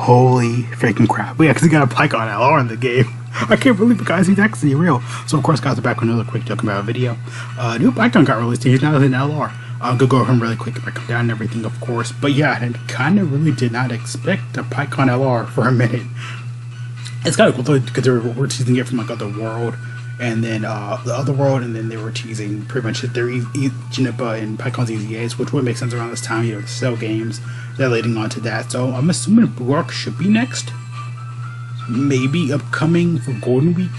Holy freaking crap. Yeah, because he got a PIKKON LR in the game. I can't believe it, guys. He's actually real. So, of course, guys, we're back with another quick Dokkan about video. New PIKKON got released. He's now in LR. I'll go over him really quick if I come down and everything, of course. But yeah, I kind of really did not expect a PIKKON LR for a minute. It's kind of cool because they were teasing it from like Otherworld, and then the Otherworld, and then they were teasing pretty much their Junipa and PIKKON's EZAs, which would make sense around this time, the cell games. They're leading on to that. So I'm assuming Brock should be next. Maybe upcoming for Golden Week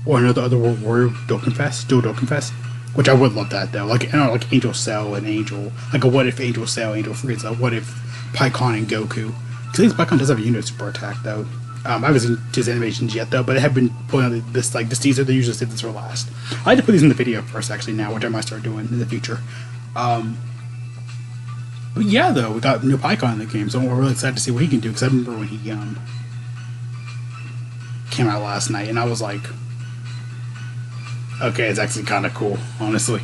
or another Otherworld Warrior Dokkan Fest, dual Dokkan Fest, which I would love that though. Like like Angel Cell and Angel, like a what if Angel Cell, Angel Frieza, what if PIKKON and Goku? Because PIKKON does have a unit super attack though. I haven't seen his animations yet though, but I have been putting on this teaser. They usually save this for last. I like to put these in the video first actually now, which I might start doing in the future. But yeah, though, we got new PIKKON in the game, so we're really excited to see what he can do. Because I remember when he came out last night, and I was like, okay, it's actually kind of cool, honestly.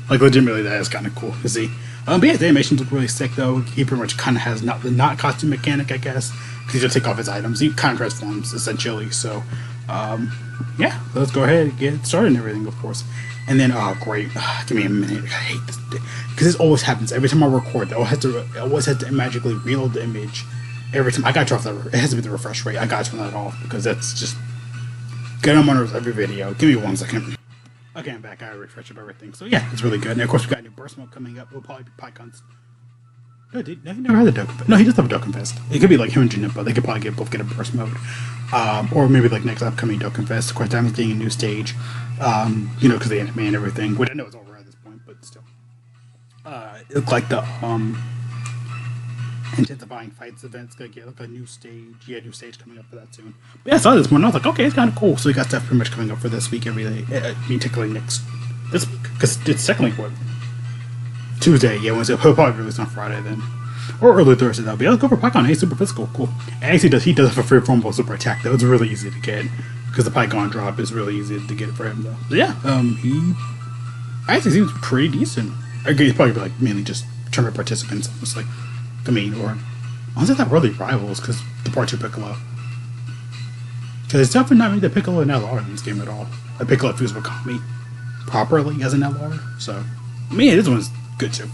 Like, legitimately, that is kind of cool to see. But yeah, the animations look really sick, though. He pretty much kind of has the not costume mechanic, I guess, because he just take off his items. He kind of transforms, essentially. So, yeah, let's go ahead and get started and everything, of course. And then, oh great, give me a minute. I hate this because this always happens every time I record. I always have to magically reload the image every time. I got to turn off that. It has to be the refresh rate. I got to turn that off because that's just getting on my nerves every video. Give me 1 second. Okay, I'm back. I refreshed everything. So yeah, it's really good. And of course, we got a new burst mode coming up. It'll probably be PIKKON's. No, he never had the Dokkan Fest. No, he does have a Dokkan Fest. It could be like him and Junipa. They could probably both get a burst mode. Or maybe like next upcoming Dokkan Fest. Of course, Diamond's getting a new stage. Because the anime and everything. Which I know it's over at this point, but still. It looked like the intensifying fights event's gonna get like a new stage. Yeah, new stage coming up for that soon. But yeah, I saw this one. I was like, okay, it's kind of cool. So we got stuff pretty much coming up for this week every day. Technically this week, because it's technically what. Tuesday, yeah, Wednesday. He'll probably release on Friday then, or early Thursday. That'll be. Let's go for PIKKON. Hey, super physical, cool. And actually, he does have a free formable super attack though. It's really easy to get because the PIKKON drop is really easy to get for him though. So yeah, he actually seems pretty decent. I guess he's probably like mainly just tournament participants, honestly. Or honestly, not really rivals because the Part 2 Piccolo. Because it's definitely not made the Piccolo and LR in this game at all. The Piccolo fused with Kami properly as an LR, so this one's good too.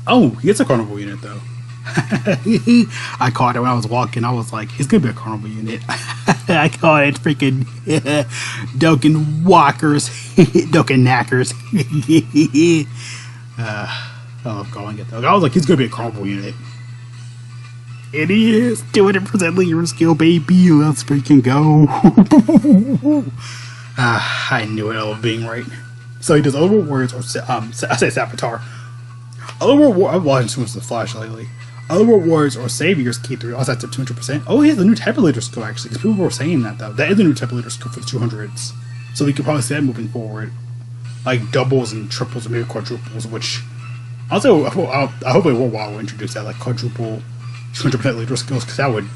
Oh, he gets a carnival unit though. I caught it when I was walking. I was like, he's gonna be a carnival unit. I caught it freaking Dokkan Walkers, Dokkan Knackers. I love calling it though. I was like, he's gonna be a carnival unit. And he is 200% leader skill, baby. Let's freaking go. I knew it. I love being right. So he does Otherworld Warriors, or I say Saboteur. Otherworld I've watched too much of the Flash lately. Otherworld Warriors or Saviors Key 3. Also, that's at 200%. Oh, he has a new type of leader skill actually. Because people were saying that though. That is a new type of leader skill for the 200s. So we could probably see that moving forward, like doubles and triples and maybe quadruples. Which also, I hope a while will introduce that, like quadruple 200% leader skills, because that would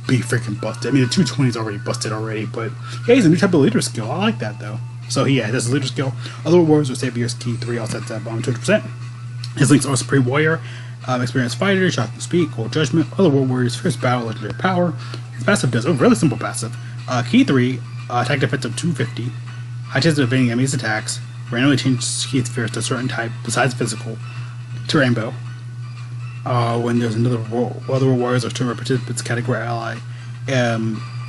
be freaking busted. I mean, the 220 is already busted already, but yeah, he's a new type of leader skill. I like that though. So yeah, that's a leader skill. Otherworld Warriors or Saviors Key 3. Also that's at 200%. His links are Supreme Warrior, Experienced Fighter, Shocking Speed, Cold Judgment, Otherworld Warriors, First Battle, Legendary Power. His passive does a really simple passive. Key 3, attack defense of 250, high chance of evading enemies' attacks, randomly changes key spheres to a certain type besides physical to rainbow. When there's another Otherworld Warriors or tournament participants category ally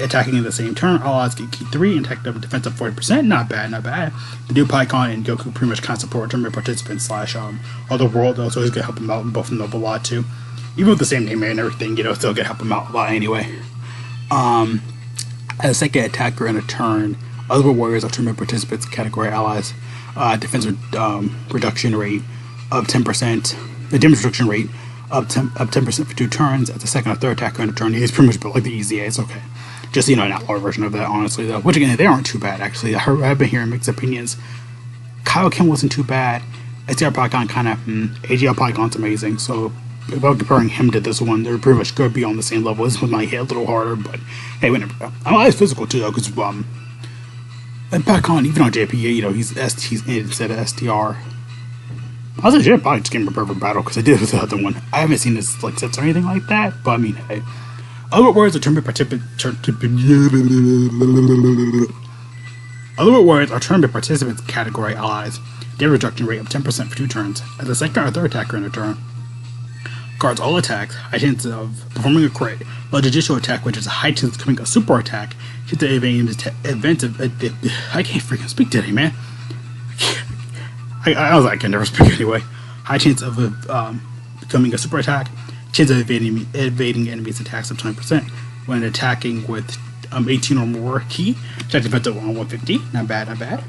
attacking in the same turn, all odds get key 3 and attack defense of 40%. Not bad, not bad. The new PIKKON and Goku pretty much kind of support tournament participants / Otherworld though, so he's gonna help him out in both of them a lot too. Even with the same name and everything, still gonna help him out a lot anyway. As a second attacker in a turn, Otherworld Warriors or tournament participants category allies defense reduction rate of 10%. The damage reduction rate up 10% for 2 turns. As a second or third attacker in a turn, he's pretty much built like the EZA. It's okay. Just an outlaw version of that, honestly though. Which again, they aren't too bad actually. I've been hearing mixed opinions. Kaioken wasn't too bad. SDR PIKKON kind of AGL PIKKON's amazing. So if I'm comparing him to this one, they're pretty much going to be on the same level. This one might hit a little harder, but hey, whatever. I like his physical too though, because and PIKKON, even on JP, he's in instead of SDR. I was actually probably just getting prepared for battle because I did with the other one. I haven't seen his sets or anything like that, but I mean, hey. Other words are tournament participants category allies. Damage reduction rate of 10% for 2 turns. As the second or third attacker in a turn. Guards all attacks, high chance of performing a crit, but judicial attack, which is a high chance of becoming a super attack, hit the event of. I can't freaking speak today, man. I was like, I can never speak anyway. High chance of becoming a super attack, chance of evading enemies' attacks of 20% when attacking with 18 or more key. Attack defensive on 150. Not bad, not bad.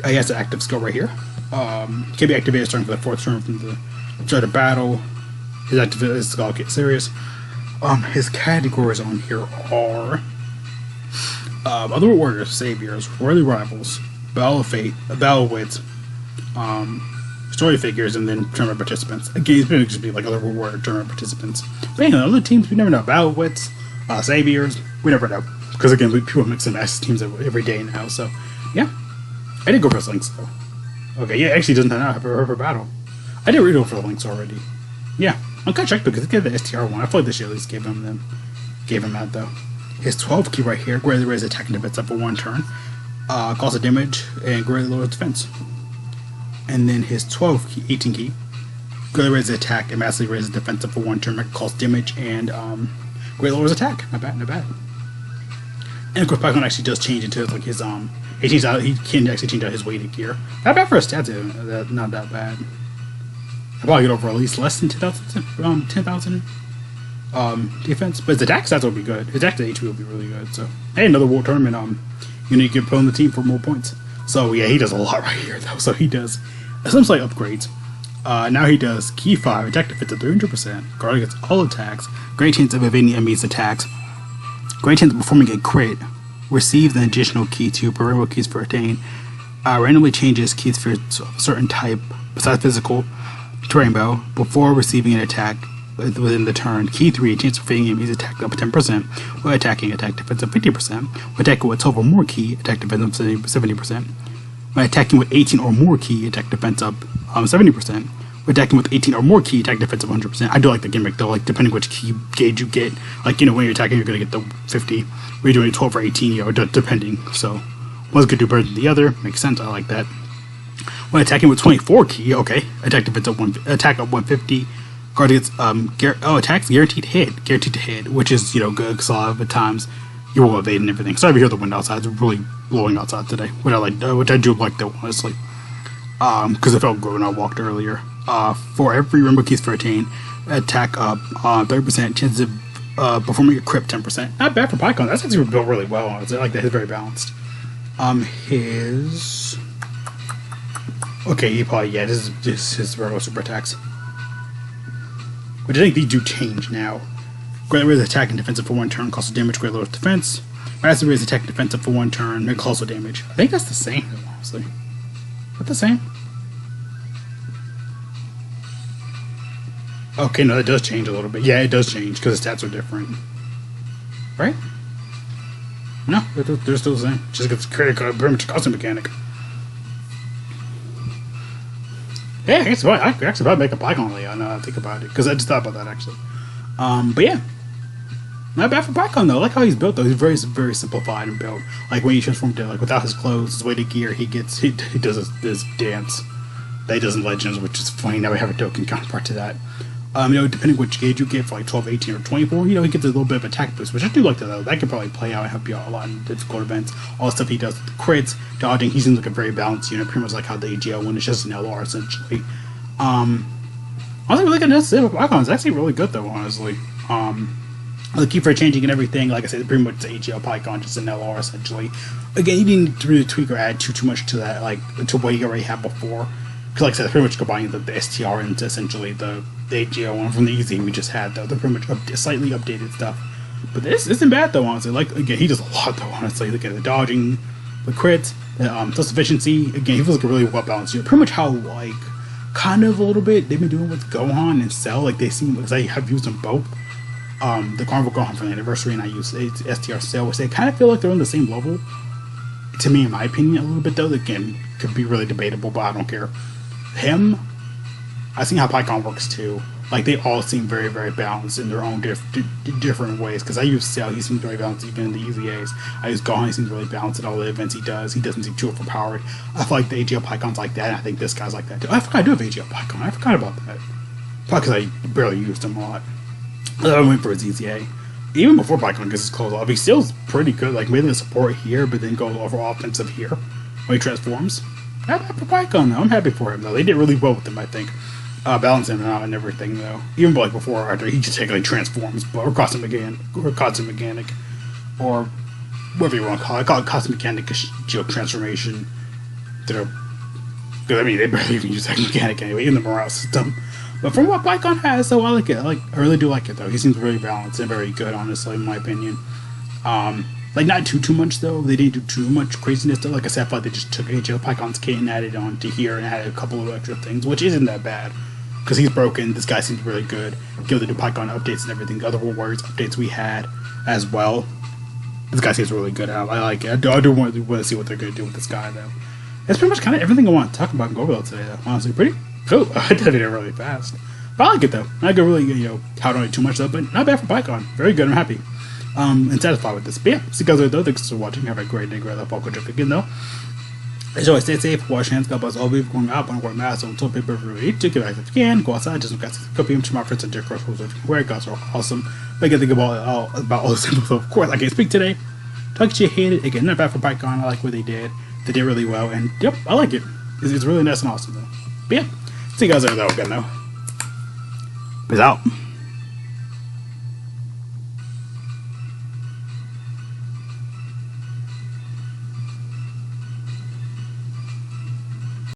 He has an active skill right here. Can be activated starting for the 4th turn from the start of battle. His skill gets serious. His categories on here are Other Warriors, Saviors, Worthy Rivals, Battle of Fate, Battle of Wits, Story Figures, and then Tournament Participants. Again, it's going to just be like Other Warrior Tournament Participants. But anyway, other teams, we never know. Battle of Wits, Saviors, we never know. Because again, people mix and match teams every day now, so yeah. I did go for Lynx though. Okay, yeah, actually doesn't have a battle. I did really go for the Lynx already. Yeah, I'm kind of checked because it gave the STR one. I feel like this year at least gave him that though. His 12 key right here, greatly raise attack and defense up for 1 turn. Cost of damage and greatly lower defense. And then his 12 key, 18 key, greatly raise attack and massively raises defense up for 1 turn. Cost damage and greatly lowers attack. Not bad, not bad. And of course, PIKKON actually does change into like his he can actually change out his weighted gear. Not bad for his stats, not that bad. I'll probably get over at least less than 10,000 defense, but his attack stats will be good. His attack to HP will be really good. So hey, another World Tournament. You need to get put on the team for more points. So yeah, he does a lot right here though. So he does some slight upgrades. Now he does Key 5, attack defense at 300%, guard against all attacks, great chance of evading enemies' attacks, great chance of performing a crit, receives an additional key to per rainbow keys for attain, randomly changes keys for a certain type besides physical to rainbow before receiving an attack within the turn. Key 3, chance of evading enemies' attack up 10%, while attacking attack defense of 50%, when attacking with 12 or more key, attack defense up 70%, when attacking with 18 or more key, attack defense up 70%, when attacking with 18 or more key, attack defense of 100%. I do like the gimmick though, like depending which key gauge you get, like when you're attacking you're going to get the 50, when you're doing 12 or 18, depending, so one's going to do better than the other, makes sense, I like that. When attacking with 24 key, okay, attack defense up attack up 150, guard gets attacks guaranteed to hit, which is good because a lot of the times you will evade and everything. Sorry if you hear the wind outside; it's really blowing outside today, which I do like though honestly, because it felt good when I walked earlier. For every rainbow keys for attain, attack up 30%, chance of performing a crit 10%. Not bad for PIKKON. That's actually built really well. I like that. It's very balanced. His he probably this is his regular super attacks. Which I think these do change now. Greatly raise attack and defensive for 1 turn, cost of damage, greatly lowers defense. Massive raise attack and defensive for 1 turn, make cost of damage. I think that's the same, honestly. Is that the same? Okay, no, that does change a little bit. Yeah, it does change because the stats are different. Right? No, they're still the same. Just gets critical, pretty much costume mechanic. Yeah, I guess I could actually probably make a PIKKON layout now that I think about it, because I just thought about that actually. But yeah, not bad for PIKKON though. I like how he's built though. He's very, very simplified and built. Like when he transforms to without his clothes, his weighted gear, he does this dance that he does in Legends, which is funny. Now we have a Dokkan counterpart to that. Depending which gauge you get for like 12, 18, or 24, he gets a little bit of attack boost, which I do like that though. That could probably play out and help you out a lot in difficult events. All the stuff he does with the crits, dodging, he seems like a very balanced unit, pretty much like how the AGL one is just an LR essentially. Honestly, looking at this, PIKKON is actually really good though, honestly. The key for changing and everything, like I said, pretty much the AGL PIKKON, just an LR essentially. Again, you didn't really tweak or add too much to that, like to what you already had before. Because like I said, pretty much combining the STR into essentially the AGL one from the Easy we just had though. They're pretty much slightly updated stuff. But this isn't bad though, honestly. Like again, he does a lot though, honestly. Look at the dodging, the crits, the self-sufficiency. Again, he feels like a really well balanced unit. Pretty much how like kind of a little bit they've been doing with Gohan and Cell. Like they seem, because I have used them both. The Carnival Gohan for the anniversary, and I use STR Cell, which they kind of feel like they're on the same level. To me, in my opinion, a little bit though. Again, could be really debatable, but I don't care. Him, I've seen how PIKKON works too. Like they all seem very, very balanced in their own different ways. Because I use Cell, he seems very balanced even in the EZAs. I use Gohan, he seems really balanced in all the events he does. He doesn't seem too overpowered. I feel like the AGL PIKKON's like that, and I think this guy's like that too. I forgot I do have AGL PIKKON. I forgot about that. Probably because I barely used him a lot. I went for his EZA. Even before PIKKON gets his clothes off, he still's pretty good. Like mainly the support here, but then goes over offensive here when he transforms. I'm happy for PIKKON though. I'm happy for him though. They did really well with him, I think. Balancing him out and everything though. Even like before or after, he just technically transforms, or custom mechanic, or whatever you want to call it. I call it custom mechanic transformation. Because I mean, they barely even use that mechanic anyway in the morale system. But from what PIKKON has, though, I like it. I really do like it though. He seems very balanced and very good, honestly, in my opinion. Like not too much though. They didn't do too much craziness though. Like I said, I feel like they just took AGL PIKKON's kit and added on to here and added a couple of extra things, which isn't that bad. Because he's broken. This guy seems really good. Give the new PIKKON updates and everything. The other Warriors updates we had as well. This guy seems really good. I like it. I do want to see what they're going to do with this guy though. That's pretty much kind of everything I want to talk about and go over today though. Honestly, pretty cool. I did it really fast. But I like it though. I could really, tout on it too much though, but not bad for PIKKON. Very good. I'm happy. And satisfied with this. But yeah, see you guys later though. Thanks for watching. Have a great day. Great life. I'll go again though. As always, stay safe, wash hands, God bless all of you going out, want to wear masks, until paper for you to get back if you can, go outside, just guys, go PM to my friends and dear cross rules if you can wear, guys are awesome. But I can think about all the symbols, so of course, I can't speak today. Talk to you, hate it, again, not bad for PIKKON, I like what they did really well, and yep, I like it. It's really nice and awesome though. But yeah, see you guys later though, again though. Peace out.